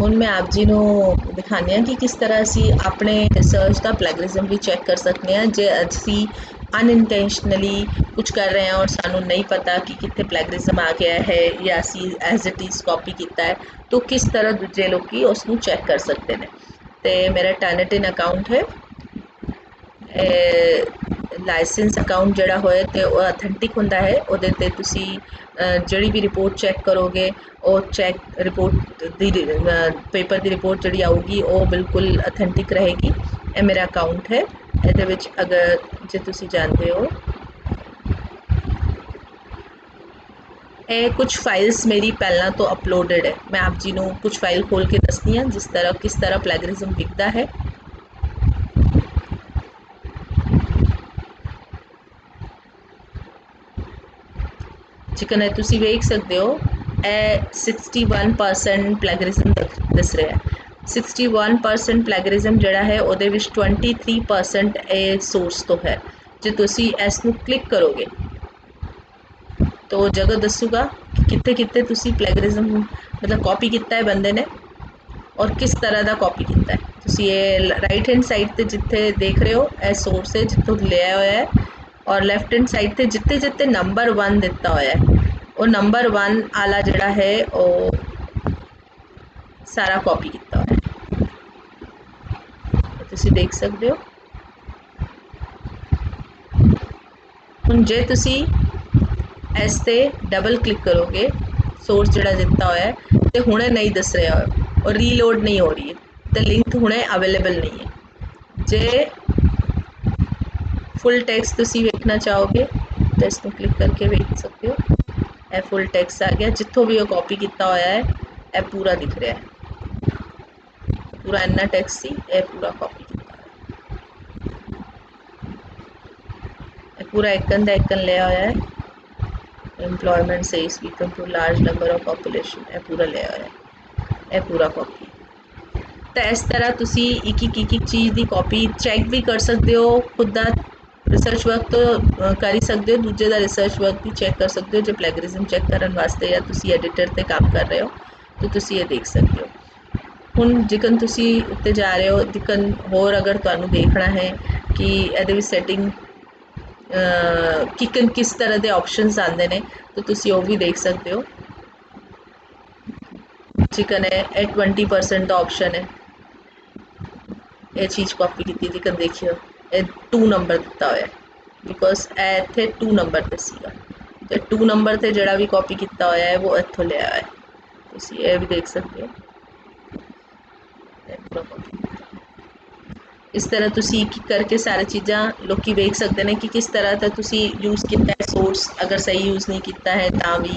ਹੁਣ मैं आप जी ਨੂੰ ਦਿਖਾਉਂਦੀ ਹਾਂ ਕਿ ਕਿਸ ਤਰ੍ਹਾਂ ਅਸੀਂ ਆਪਣੇ ਰਿਸਰਚ ਦਾ ਪਲੈਗਰਿਜ਼ਮ ਵੀ ਚੈੱਕ ਕਰ ਸਕਦੇ ਹਾਂ ਜੇ ਅਸੀਂ ਅਨਇੰਟੈਂਸ਼ਨਲੀ ਕੁਝ ਕਰ ਰਹੇ ਹਾਂ ਔਰ ਸਾਨੂੰ ਨਹੀਂ ਪਤਾ ਕਿ ਕਿੱਥੇ ਪਲੈਗਰਿਜ਼ਮ ਆ ਗਿਆ ਹੈ ਜਾਂ ਅਸੀਂ ਐਜ਼ ਇਟ ਇਜ਼ ਕਾਪੀ ਕੀਤਾ ਹੈ ਤਾਂ ਕਿਸ ਤਰ੍ਹਾਂ ਦੂਜੇ ਲੋਕੀ ਉਸ ਨੂੰ ਚੈੱਕ ਕਰ ਸਕਦੇ ਨੇ। ਤੇ ਮੇਰਾ ਟਰਨਿਟਿਨ ਅਕਾਊਂਟ ਹੈ, ਲਾਇਸੈਂਸ ਅਕਾਊਂਟ ਜਿਹੜਾ ਹੋਏ ਤੇ ਉਹ ਅਥੈਂਟਿਕ ਹੁੰਦਾ ਹੈ। ਉਹਦੇ ਤੇ ਤੁਸੀਂ ਜਿਹੜੀ ਵੀ ਰਿਪੋਰਟ ਚੈੱਕ ਕਰੋਗੇ ਉਹ ਚੈੱਕ ਰਿਪੋਰਟ ਦੀ ਪੇਪਰ ਦੀ ਰਿਪੋਰਟ ਜਿਹੜੀ ਆਊਗੀ ਉਹ ਬਿਲਕੁਲ ਅਥੈਂਟਿਕ ਰਹੇਗੀ। ਇਹ ਮੇਰਾ ਅਕਾਊਂਟ ਹੈ। ਇਹਦੇ ਵਿੱਚ ਅਗਰ ਜੇ ਤੁਸੀਂ ਜਾਣਦੇ ਹੋ ਇਹ ਕੁਝ ਫਾਈਲਸ ਮੇਰੀ ਪਹਿਲਾਂ ਤੋਂ ਅਪਲੋਡਡ ਹੈ। ਮੈਂ ਆਪ ਜੀ ਨੂੰ ਕੁਝ ਫਾਈਲ ਖੋਲ ਕੇ ਦੱਸਦੀ ਹਾਂ ਜਿਸ ਤਰ੍ਹਾਂ ਕਿਸ ਤਰ੍ਹਾਂ ਪਲੈਗਰਿਜ਼ਮ ਵਿਕਦਾ ਹੈ। ਜਿਕਨ ਤੁਸੀਂ ਵੇਖ ਸਕਦੇ ਹੋ ਇਹ 61% ਪਲੈਗਰਿਜ਼ਮ ਦਿਸ ਰਿਹਾ ਹੈ। 61% ਪਲੈਗਰਿਜ਼ਮ ਜਿਹੜਾ ਹੈ ਉਹਦੇ ਵਿੱਚ 23% ਇਹ ਸੋਰਸ ਤੋਂ ਹੈ। ਜੇ ਤੁਸੀਂ ਇਸ ਨੂੰ ਕਲਿੱਕ ਕਰੋਗੇ तो जगह दसूगा कि कितने कितने तुसी प्लैगरिज्म मतलब कॉपी किया है बंदे ने और किस तरह का कॉपी किया है। तुसी ये राइट हैंड साइड ते जिथे देख रहे हो यह सोर्स है जितों लिया हुआ है और लैफ्ट हैंड साइड ते जिते जिते नंबर 1 दिता हुआ है वो नंबर 1 आला जड़ा है वो सारा कॉपी किया हुआ है। तुसी देख सकते हो। हुण जे तुसी इस ते डबल क्लिक करोगे सोर्स जड़ा दिता हुआ है तो हुणे नहीं दस रहा है और रीलोड नहीं हो रही है तो लिंक हुणे अवेलेबल नहीं है। जे फुल टैक्स तुसी वेखना चाहोगे तो इसको क्लिक करके वेख सकते हो। यह फुल टैक्स आ गया जितों भी वो कॉपी किया हुआ है यह पूरा दिख रहा है। पूरा इन्ना टैक्स सी यह पूरा कॉपी किया पूरा एकन दा एकन लिया हुआ है। एम्प्लॉयमेंट से speaking to large number of population यह पूरा लिया हुआ है यह पूरा कॉपी। तो इस तरह तुसी एक चीज़ की कॉपी चैक भी कर सकते हो। खुद का रिसर्च वर्क तो कर ही सकते हो, दूजे का रिसर्च वर्क भी चैक कर सकते हो जो प्लैगरिज्म चैक करने वास्ते या तुसी एडिटर पर काम कर रहे हो तो तुसी ये देख सकते हो। हुण जिकन तुसी उत्ते जा रहे हो जिकन होर अगर तुहानू देखना है कि ये सैटिंग किस तरह के ऑप्शनस आते हैं तो तुसी वो भी देख सकते हो। चिकन है ये 20% का ऑप्शन है ये चीज़ कॉपी की चिकन देखियो ये 2 नंबर दिता हुआ है बिकॉज ए इत्थे 2 नंबर ते सीगा तो 2 नंबर ते जड़ा भी कॉपी किया हुआ है वो इत्थों लिया हुआ है। तुसी ये भी देख सकते हो। इस तरह तुसी एक करके सारी चीज़ां लोग वेख सकते हैं कि किस तरह का तुसी यूज़ किया है सोर्स। अगर सही यूज़ नहीं किया है तो भी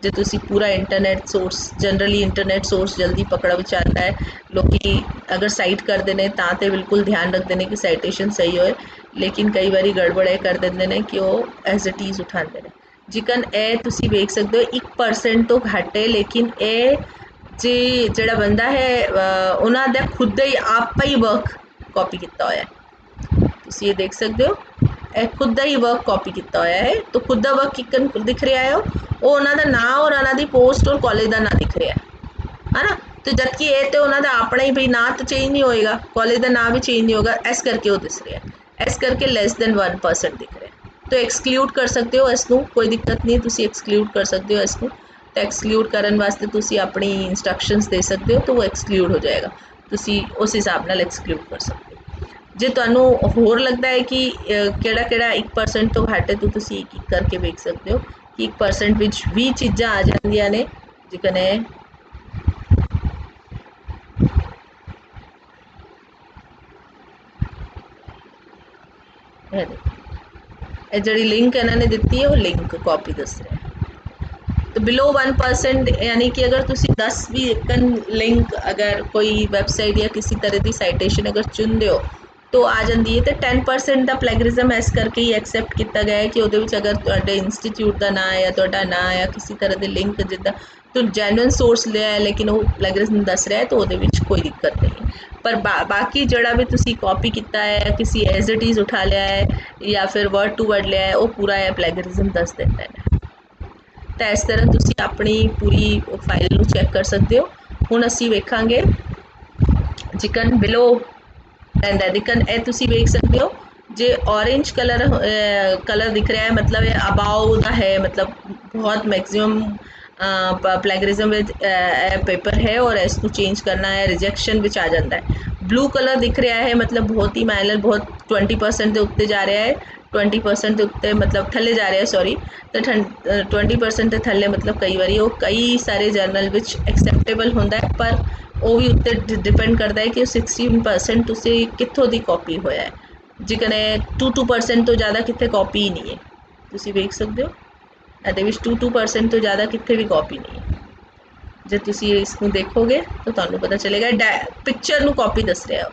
जो तुसी पूरा internet source generally internet source जल्दी पकड़ में आता है लोग अगर साइट करते हैं तो बिल्कुल ध्यान रखते हैं कि साइटेशन सही होए लेकिन कई बार गड़बड़ ये कर देंगे ने कि वो एज इट इज़ उठाते हैं। जिकन ए तुसी वेख सकते हो 1% तो घट है लेकिन ये जी जड़ा बंदा है उन्होंने खुद ही आप ही वर्क कॉपी किया हुआ है। तुसी ये देख सकते हो ਇਹ खुद का ही वर्क कॉपी किया हुआ है तो खुद का वर्क किकन दिख रहा है वो उन्होंने नाम और उन्होंने पोस्ट और कॉलेज का नाम दिख रहा है ना। तो जबकि ये तो उन्होंने अपना ही भाई नाम तो चेंज नहीं होएगा कॉलेज का नाम भी चेंज नहीं होगा इस करके वो दिस रहा है इस करके लैस दैन 1% दिख रहा है। तो एक्सक्लूड कर सकते हो इसको कोई दिक्कत नहीं तुसी एक्सक्लूड कर सकते हो इसको। तो एक्सक्लूड करने वास्ते तुसी अपनी इंस्ट्रक्शंस दे सकते हो तो वो एक्सक्लूड हो जाएगा तुसी उस हिसाब नाल एक्सक्लूड कर सकते हो। जे तुहानू होर लगता है कि केड़ा 1% तो घट है तो तुसी एक करके वेख सकते हो कि 1% विच भी चीज़ां आ जांदियां ने जिकने ये जड़ी लिंक इन्होंने दिती है वो लिंक कॉपी दस रहा है। तो बिलो 1% यानी कि अगर तुसी 10 भी लिंक अगर कोई वैबसाइट या किसी तरह की साइटेशन अगर चुनते हो तो आ जाती है। तो 10% का प्लैगरिज्म इस करके ही एक्सैप्ट किया गया है कि वो अगर तुहाडे इंस्टीट्यूट का नाम या तुहाडा नाम या किसी तरह के लिंक जिदा तो जैनुअन सोर्स लिया है लेकिन वो प्लैगरिज्म दस रहा है तो वो कोई दिक्कत नहीं है। पर बाकी जड़ा भी तुसी कॉपी किया है किसी एज इट इज़ उठा लिया है या फिर वर्ड टू वर्ड लिया है वो पूरा है प्लैगरिज्म दस देता है। तो इस तरह तुसी अपनी पूरी फाइल चैक कर सकते हो ਹੁਣ ਅਸੀਂ ਵੇਖਾਂਗੇ ਜਿਕਨ ਬਿਲੋ ਰਹਿੰਦਾ ਦਿਕਨ ਇਹ ਤੁਸੀਂ ਵੇਖ ਸਕਦੇ ਹੋ जे ऑरेंज कलर कलर दिख रहा है मतलब ये अबाउ दा है मतलब बहुत मैक्सिमम प्लेगरिज्म विद पेपर है और इसको चेंज करना है रिजेक्शन विच आ जाता है। ब्लू कलर दिख रहा है मतलब बहुत ही माइनर बहुत 20% के उत्ते जा रहा है 20% के उत्ते मतलब थले जा रहा है सॉरी तो 20% के थले मतलब कई बारी वो कई सारे जर्नल विच एक्सेप्टेबल होंदा है पर वो भी उत्ते डिपेंड करता है कि 16% तुसी कित्थों दी कॉपी होया है जिकने 2% तो ज़्यादा कितने कॉपी ही नहीं है तुसी वेख सकते हो ਇਹਦੇ ਵਿੱਚ 2% ਤੋਂ ਜ਼ਿਆਦਾ ਕਿੱਥੇ ਵੀ ਕਾਪੀ ਨਹੀਂ ਹੈ। ਜੇ ਤੁਸੀਂ ਇਸ ਨੂੰ ਦੇਖੋਗੇ ਤਾਂ ਤੁਹਾਨੂੰ ਪਤਾ ਚੱਲੇਗਾ ਪਿਕਚਰ ਨੂੰ ਕਾਪੀ ਦੱਸ ਰਿਹਾ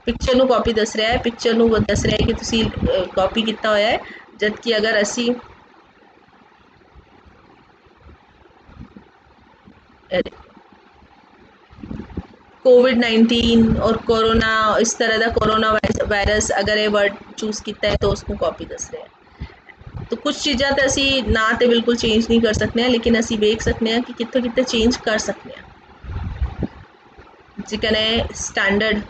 ਪਿਕਚਰ ਨੂੰ ਕਾਪੀ ਦੱਸ ਰਿਹਾ ਹੈ ਪਿਕਚਰ ਨੂੰ ਦੱਸ ਰਿਹਾ ਹੈ ਕਿ ਤੁਸੀਂ ਕਾਪੀ ਕੀਤਾ ਹੋਇਆ ਹੈ ਜਦ ਕਿ ਅਗਰ ਅਸੀਂ कोविड-19 और कोरोना इस तरह का कोरोना वायरस अगर ये वर्ड चूज़ किया है तो उसको कॉपी दस रहे हैं। तो कुछ चीज़ा तो असी ना तो बिल्कुल चेंज नहीं कर सकते हैं लेकिन असी वेख सकते हैं कि कितों कितने चेंज कर सकते हैं। जिकने स्टैंडर्ड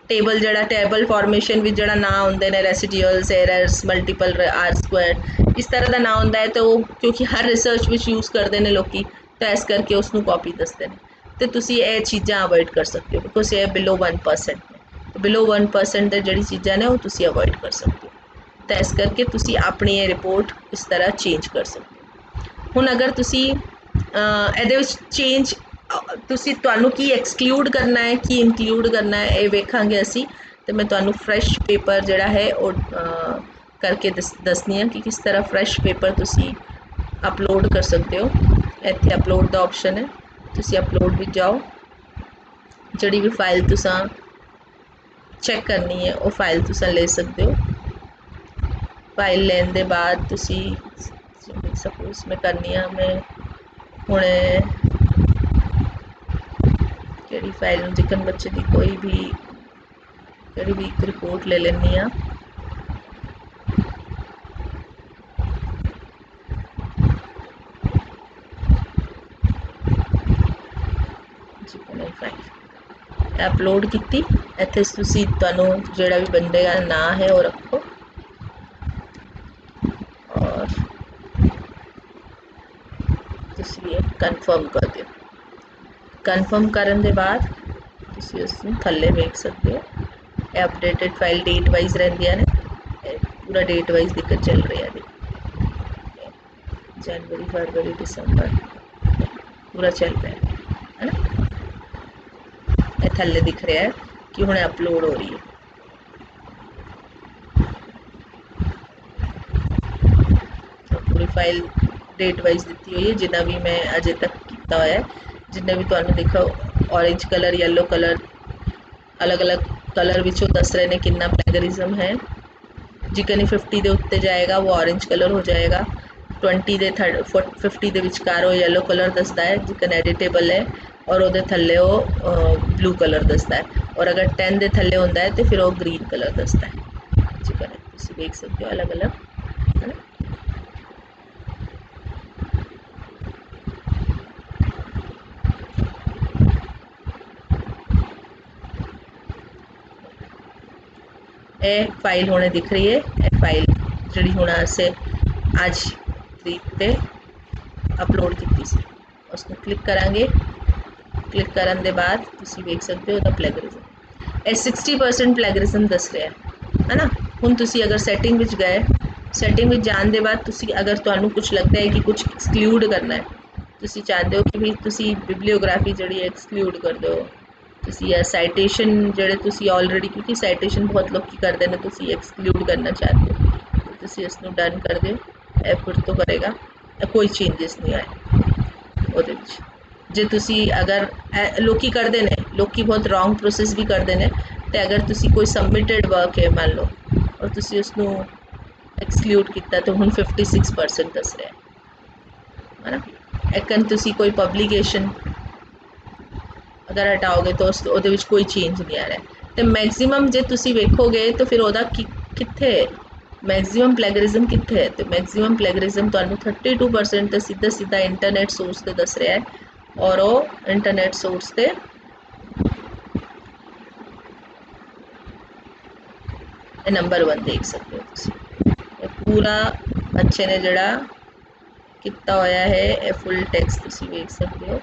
टेबल जड़ा टेबल फॉर्मेशन भी जड़ा ना होंगे ने residuals errors multiple R square इस तरह का ना होंगे है तो क्योंकि हर रिसर्च में यूज़ करते हैं लोग तो इस करके उसको कॉपी दसते हैं तो तुसी ये चीज़ां अवॉइड कर सकते हो बिकॉज ये बिलो 1% ने तो बिलो 1% जिहड़ी चीज़ां ने वो तुसी अवॉइड कर सकते हो तो इस करके तुसी अपनी ये रिपोर्ट इस तरह चेंज कर सकते हो। हुण अगर तुसी इहदे विच चेंज तुसी तुहानूं की एक्सक्लूड करना है की इनक्लूड करना है ये वेखांगे असी तो मैं तुहानूं फ्रैश पेपर जिहड़ा है वो करके दसनी है कि किस तरह फ्रैश पेपर तुसी अपलोड कर सकते हो। इत्थे अपलोड दा ऑप्शन है तुसी अपलोड भी जाओ जड़ी भी फाइल तुसा चेक करनी है वो फाइल तुसा ले सकते हो। फाइल लेने के बाद तुसी सपोज मैं करनी है मैं हुणे जड़ी फाइल जिकन बच्चे की कोई भी जड़ी भी एक रिपोर्ट ले लेनी है अपलोड की इत्थे तुसी तुहानूं जिहड़ा भी बंदे का नाम है वो रखो और तुसी कन्फर्म कर दो। कन्फर्म करने के बाद तुसी उसनूं थल्ले वेख सकते हो ये अपडेटेड फाइल डेट वाइज रहिंदियां ने पूरा डेट वाइज दिक्कत चल रही है जनवरी फरवरी दिसंबर पूरा चल रहा है ना थल्ले दिख रहा है कि हुणे अपलोड हो रही है। तो पूरी फाइल डेट वाइज दी हुई है जिन्ना भी मैं अजे तक किया होया है जिन्ने भी तुहानूं देखो ऑरेंज कलर येलो कलर अलग अलग कलर विचों दस रहे ने कितना प्लेगरिज्म है। जिकन 50 के उत्ते जाएगा वो ऑरेंज कलर हो जाएगा 20 के 50 के विचकार वो येलो कलर दसदा है जिकन एडिटेबल है और वो थले वो ब्लू कलर दसदा है और अगर 10 के थले होंदा है तो फिर वो ग्रीन कलर दसदा है। ठीक है तुसीं देख सकते हो अलग अलग है ना। ये फाइल होने दिख रही है ये फाइल जी होना से आज तरीक पे अपलोड की सी उसको क्लिक करांगे क्लिक करने के बाद तुसी देख सकते हो तो प्लेगरिज्म ये 60% प्लेगरिज्म दस रहा है ना। हुण तुसी अगर सैटिंग विच गए सैटिंग विच जाने के बाद तुसी अगर तुहानूं कुछ लगता है कि कुछ एक्सक्लूड करना है तुसी चाहते हो कि भी तुसी बिबलियोग्राफी जिहड़ी एक्सक्लूड कर दो तुसी या साइटेशन जिहड़े तुसी ऑलरेडी क्योंकि साइटेशन बहुत लोग करते हैं तुसी एक्सक्लूड करना चाहते हो तो तुसी इसनूं डन कर दो ए फिर तो करेगा कोई चेंजिस नहीं आए ਉਹਦੇ ਵਿੱਚ जे तुसी अगर लोग करते हैं लोग बहुत रॉन्ग प्रोसेस भी करते हैं तो अगर तुसी कोई सबमिटेड वर्क है मान लो और तुसी उसनूं एक्सक्लूड किया तो हुण 56% दस रहा है ना। एकन तुसी कोई पब्लिकेशन अगर हटाओगे तो उसदे विच कोई चेंज नहीं आ रहा तो मैक्सीमम जे तुसी वेखोगे तो फिर ओहदा कित्थे मैक्सीमम प्लेगरिज्म कित्थे है तो मैक्सीमम प्लेगरिज्म तुहानूं 32% तो सीधा सीधा इंटरनेट सोर्स ते दस रहा है और वो इंटरनेट सोर्स से नंबर 1 देख सकते हो तुसी। पूरा बच्चे ने जड़ा किता होया है ये फुल टेक्स्ट तुसी देख सकते हो।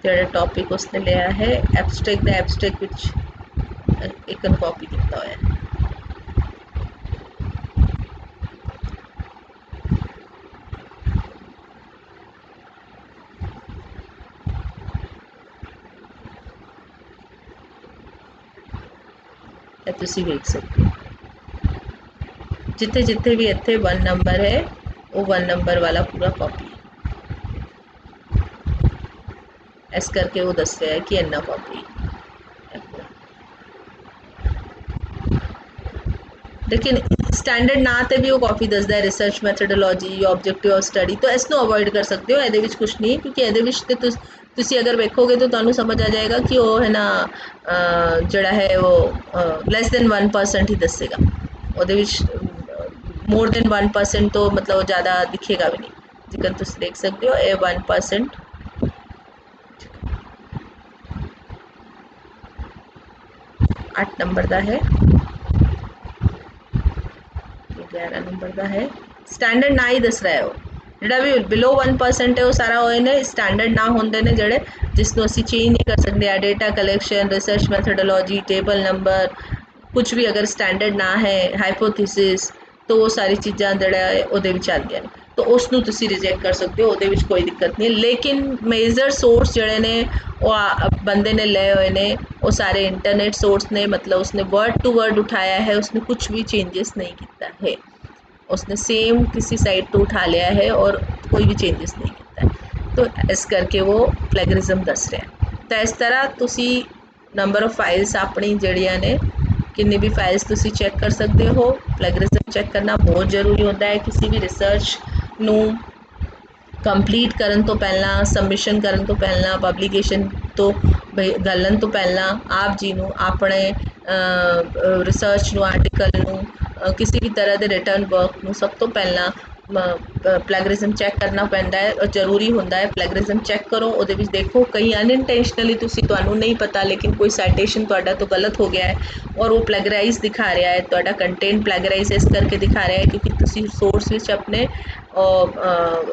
जड़ा टॉपिक उसने लिया है एब्स्ट्रैक्ट द एब्स्ट्रैक्ट विच एक कॉपी किता होया है। ये तुसी देख सकते हो जिथे जिथे भी इत्थे 1 नंबर है वो 1 नंबर वाला पूरा कॉपी है। इस करके वो दस रहा है कि इन्ना कॉपी है। लेकिन स्टैंडर्ड ना ते भी वो कॉपी दसदा है research methodology objective of study, तो इसनों अवॉइड कर सकते हो। ਇਹਦੇ ਵਿੱਚ कुछ नहीं क्योंकि ਇਹਦੇ ਵਿੱਚ ਤੇ ਤੁਸੀਂ अगर वेखोगे तो ਤੁਹਾਨੂੰ समझ आ जाएगा कि वो है ना जड़ा है वो less than 1% ही दसेगा। ਉਹਦੇ ਵਿੱਚ more than 1% तो मतलब ज़्यादा दिखेगा भी नहीं। जिकन तुम देख सकते हो ये 1% 8 नंबर का है, 11 नंबर का है। स्टैंडर्ड ना ही दस रहा है वो जोड़ा भी बिलो 1% है वो सारा वो ने स्टैंडर्ड ना होंगे ने जड़े जिसनों असी चेंज नहीं कर सकते। Data collection research methodology table number कुछ भी अगर स्टैंडर्ड ना है हाइपोथेसिस तो वो सारी चीज़ां जड़ा है ਉਹਦੇ ਵਿੱਚ ਆਉਂਦੀਆਂ ਨੇ, तो उसनों तुसी रिजेक्ट कर सकते हो, ਉਹਦੇ ਵਿੱਚ कोई दिक्कत नहीं। लेकिन मेजर सोर्स जड़े ने वो बंदे ने ले हुए ने वो सारे इंटरनेट सोर्स ने, मतलब उसने वर्ड टू वर्ड उठाया है, उसने कुछ भी चेंजेस नहीं किया है। उसने सेम किसी साइट तो उठा लिया है और कोई भी चेंजेस नहीं किया है, तो इस करके वो प्लेगरिज्म दस रहा है। तो इस तरह तुसी नंबर ऑफ फाइल्स अपनी जड़ियाँ ने किन्नी भी फाइल्स तुसी चेक कर सकते हो। प्लेगरिज्म चेक करना बहुत जरूरी होता है किसी भी रिसर्च नू कंप्लीट करन तो पहला सबमिशन करन तो पहला पब्लिकेशन तो घलन तो पहला आप जी नू अपने रिसर्च नू आर्टिकल नू किसी भी तरह के रिटर्न वर्क नू सब तो पहला प्लेगरिज्म चेक करना पैंदा है और जरूरी होंदा है। प्लेगरिज्म चेक करो, ਉਹਦੇ ਵਿੱਚ देखो कहीं अनइंटेंशनली तुसी ਤੁਹਾਨੂੰ नहीं पता लेकिन कोई साइटेशन ਤੁਹਾਡਾ तो गलत हो गया है और वो प्लेगराइज दिखा रहा है, ਤੁਹਾਡਾ कंटेंट प्लेगराइज इस करके दिखा रहा है क्योंकि तुसी सोर्स ਵਿੱਚ अपने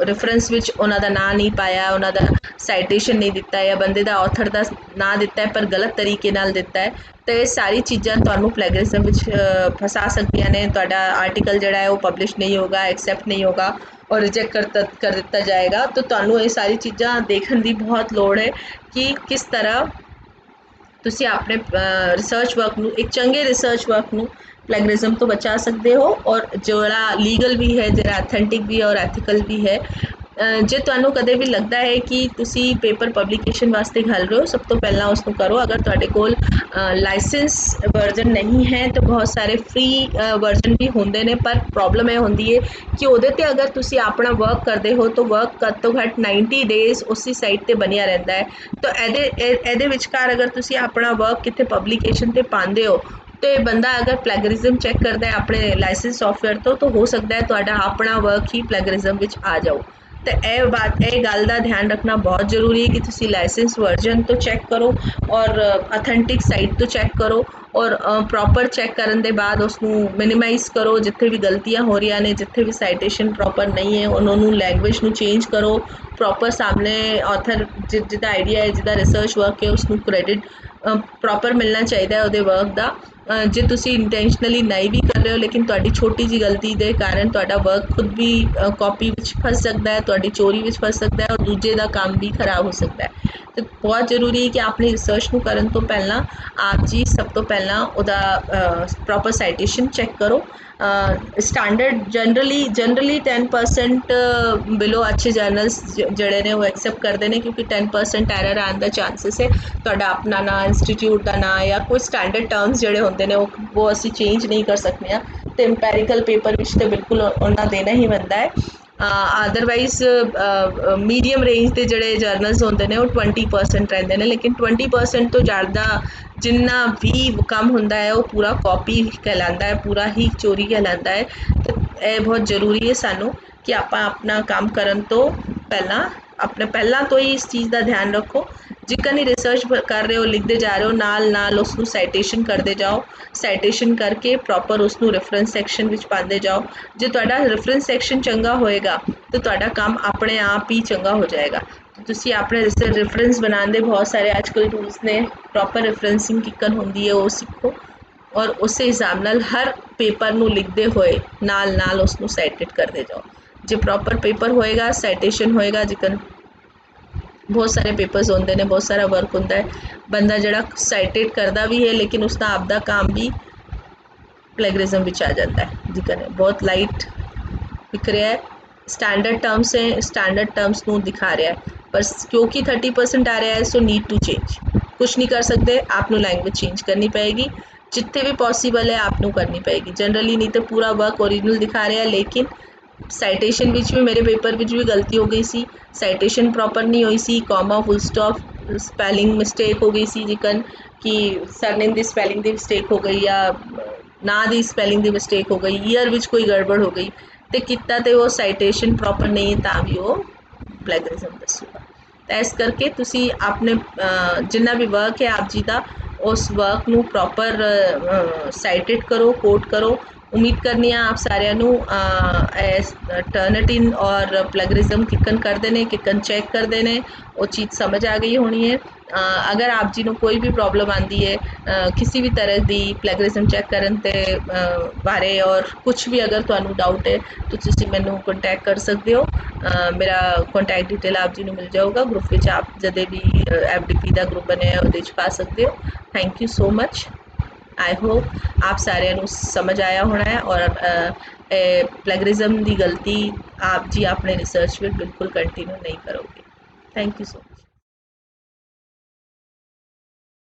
रेफरेंस ਵਿੱਚ ਉਹਨਾਂ ਦਾ ਨਾਂ नहीं पाया, ਉਹਨਾਂ ਦਾ साइटेशन नहीं दिता या बंदे ਦਾ ऑथर ਦਾ ਨਾਂ दिता है पर गलत तरीके नाल दिता है, तो ये सारी चीज़ां ਤੁਹਾਨੂੰ प्लेगरिज्म ਵਿੱਚ फसा सकदियां ने। ਤੁਹਾਡਾ आर्टिकल जड़ा है वो पब्लिश नहीं होगा, एक्सेप्ट नहीं होगा और रिजेक्ट कर दिता जाएगा। तो ਤੁਹਾਨੂੰ ये सारी चीज़ां देखने की बहुत लोड़ है कि किस तरह तुसी अपने रिसर्च वर्क नू एक चंगे रिसर्च वर्क नू प्लेगरिज्म तो बचा सकते हो और जोड़ा लीगल भी है, जोड़ा एथेंटिक भी है और एथिकल भी है। जे तुहानू कदे भी लगता है कि तुसी पेपर पब्लिकेशन वास्ते घल रहे हो, सब तो पहला उसको करो। अगर तुहाडे कोल लाइसेंस वर्जन नहीं है तो बहुत सारे फ्री वर्जन भी होंदे ने, पर प्रॉब्लम यह होंदी है कि उहदे ते अगर तुसी अपना वर्क करते हो तो वर्क घट तो घट 90 डेज उसी साइट ते बनिया रहता है। तो ਇਹਦੇ ਵਿਚਕਾਰ अगर तुसी अपना वर्क कितने पब्लिकेशन ते पाते हो तो ये बंदा अगर प्लेगरिज्म चेक करता है अपने लाइसेंस सॉफ्टवेयर तो हो सकता है तुहाडा अपना वर्क ही प्लेगरिज्म विच आ जाओ। तो यह गल का ध्यान रखना बहुत जरूरी है कि तुसी लाइसेंस वर्जन तो चेक करो और अथेंटिक साइट तो चेक करो और प्रॉपर चेक करने के बाद उसनू मिनिमाइज़ करो। जिथे भी गलतियां हो रही ने, जिथे भी साइटेशन प्रॉपर नहीं है उन्होंने लैंग्वेज नू चेंज करो। प्रॉपर सामने ऑथर जिदा आइडिया है, जिदा रिसर्च वर्क है उसनू क्रेडिट प्रॉपर मिलना चाहिए है वो वर्क का। जे तुसी इंटेंशनली नहीं भी कर रहे हो लेकिन तुहाडी छोटी जी गलती के कारण तुहाडा वर्क खुद भी कॉपी विच फस सकता है, तुहाडी चोरी विच फस सकता है और दूजे का काम भी खराब हो सकता है। तो बहुत जरूरी है कि अपनी रिसर्च नू करन तो पहला आप जी सब तो पहला उहदा प्रॉपर साइटेशन चेक करो। स्टैंडर्ड जनरली 10% बिलो अच्छे जर्नल्स जड़े ने वो एक्सेप्ट करते हैं क्योंकि 10% एरर आने का चांसिस है। तुहाडा अपना ना इंस्टीट्यूट का ना या कोई स्टैंडर्ड टर्म्स जड़े होंगे ने वो असी चेंज नहीं कर सकते हैं, तो इंपैरिकल पेपर विच तो बिल्कुल उन्ना देना ही बनता है। अदरवाइज मीडियम रेंज के जड़े जर्नल्स होंगे ने वो 20% रहते हैं, लेकिन 20% तो ज़्यादा जिन्ना भी कम होंदा है वो पूरा कॉपी कहलाता है, पूरा ही चोरी कहलाता है। तो यह बहुत जरूरी है सानू कि आप अपना काम करन तो पहला अपने पहला तो ही इस चीज़ का ध्यान रखो, जिकन ही रिसर्च कर रहे हो लिखते जा रहे हो नाल नाल उसनू साइटेशन करते जाओ, साइटेशन करके प्रॉपर उसनू रेफरेंस सैक्शन विच पाते जाओ। जो तुहाडा रेफरेंस सैक्शन चंगा होएगा तो तुहाडा काम अपने आप ही चंगा हो जाएगा। तो तुसी अपने रेफरेंस बनाने बहुत सारे आजकल टूल्स ने, प्रॉपर रेफरेंसिंग किकन होंदी है वो सीखो और उस हिसाब नाल हर पेपर नू लिखते हुए नाल नाल उसनू साइटेट करते जाओ। जो प्रॉपर पेपर होएगा, साइटेशन होएगा, जिकन बहुत सारे पेपर्स होंगे ने, बहुत सारा वर्क होंदा है, बंदा जड़ा साइटेट करता भी है लेकिन उसका आपदा काम भी प्लेगरिज्म विच आ जाता है। जिकन बहुत लाइट दिख रहा है, स्टैंडर्ड टर्म्स है, स्टैंडर्ड टर्म्स नू दिखा रहा है, पर क्योंकि 30% आ रहा है सो नीड टू चेंज, कुछ नहीं कर सकते, आपनू लैंग्वेज चेंज करनी पएगी, जितने भी पॉसिबल है आपनू करनी पएगी। जनरली नहीं तो पूरा वर्क ओरिजिनल दिखा रहा है, लेकिन साइटेशन विच भी मेरे पेपर विच भी गलती हो गई सी, साइटेशन प्रॉपर नहीं हुई सी, comma full stop spelling mistake हो गई सी, जिकन कि सरनेम की स्पैलिंग की मिस्टेक हो गई या ना की स्पैलिंग की मिस्टेक हो गई, ईयर विच कोई गड़बड़ हो गई तो कितना तो वो साइटेशन प्रॉपर नहीं है भी वो प्लेगरिज्म दसूगा। तो इस करके तुसी अपने जिन्ना भी वर्क है आप जी का उस वर्क नू प्रॉपर साइटेड करो, कोट करो। उम्मीद करनी है आप सारिਆਂ ਨੂੰ टर्निटिन और प्लेगरिज्म किकन करते हैं, किकन चैक करते हैं, वो चीज़ समझ आ गई होनी है। अगर आप जी को कोई भी प्रॉब्लम आती है किसी भी तरह की प्लेगरिज्म चैक करने के बारे और कुछ भी अगर तुहानू डाउट है तो तुसी मैनू कॉन्टैक्ट कर सकते हो। मेरा कॉन्टैक्ट डिटेल आप जी को मिल जाऊगा, ग्रुप में आप जदे भी FDP का ग्रुप बने वो पा सकते हो। Thank you so much. I hope आप सारे समझ आया होना है और प्लेगरिज्म की गलती आप जी अपने रिसर्च में बिल्कुल कंटिन्यू नहीं करोगे। Thank you so much.